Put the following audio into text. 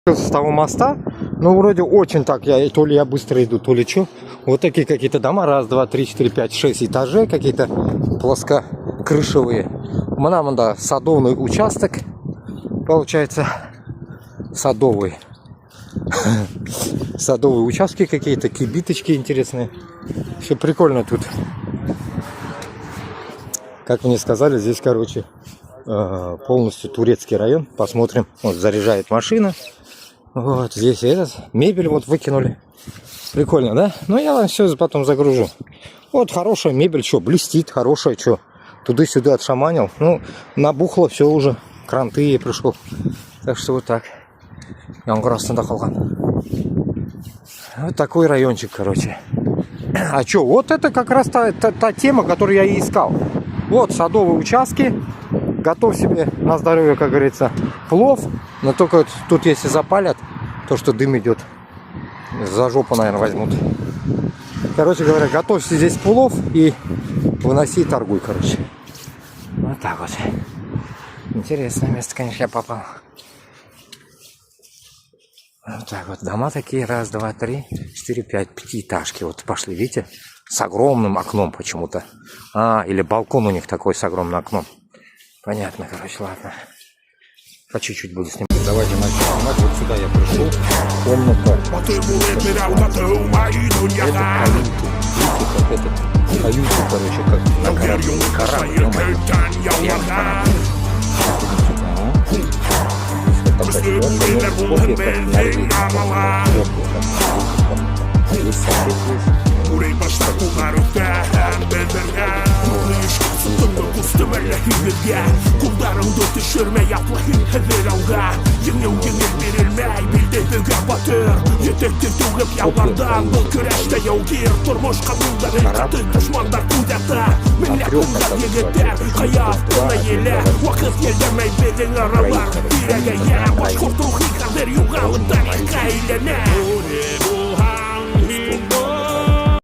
С того моста, ну вроде очень так, то ли я быстро иду, то ли что. Вот такие какие-то дома, 1, 2, 3, 4, 5, 6 этажей, какие-то плоскокрышевые. Да, садовый участок, получается, садовые участки какие-то, кибиточки интересные. Все прикольно тут. Как мне сказали, здесь, короче, полностью турецкий район. Посмотрим. Вот заряжает машина. Вот здесь мебель вот выкинули. Прикольно, да? Ну я вам все потом загружу. Вот хорошая мебель, что блестит, хорошая, что туда-сюда отшаманил. Ну, набухло все уже. Кранты ей пришел. Так что вот так. Я вот такой райончик, короче. А что, вот это как раз та тема, которую я и искал. Вот садовые участки. Готовь себе на здоровье, как говорится, плов. Но только вот тут, если запалят, то что дым идет, за жопу, наверное, возьмут. Короче говоря, готовься здесь плов и выноси и торгуй, короче. Вот так вот. Интересное место, конечно, я попал. Вот так вот. Дома такие. 1, 2, 3, 4, 5. Пятиэтажки. Вот пошли, видите? С огромным окном почему-то. Или балкон у них такой с огромным окном. Понятно, короче, ладно. По чуть-чуть буду снимать. Давайте начнем снимать. Вот сюда я пришел. Комната. Это каюты, короче, как на корабле. Корабль, Kullarımda düşürme yaplayın hever avga Yengil verilmey bildi büge batır Yetektir tuğup yalvardan bu küreşte yolgir Turmuş kadınları katı düşmanlar kudeta Millet bunlar yegeder hayat buna yele Vakit gelmey bedin aralar Direge ye baş kurtuğu kader yugalı tarika eylene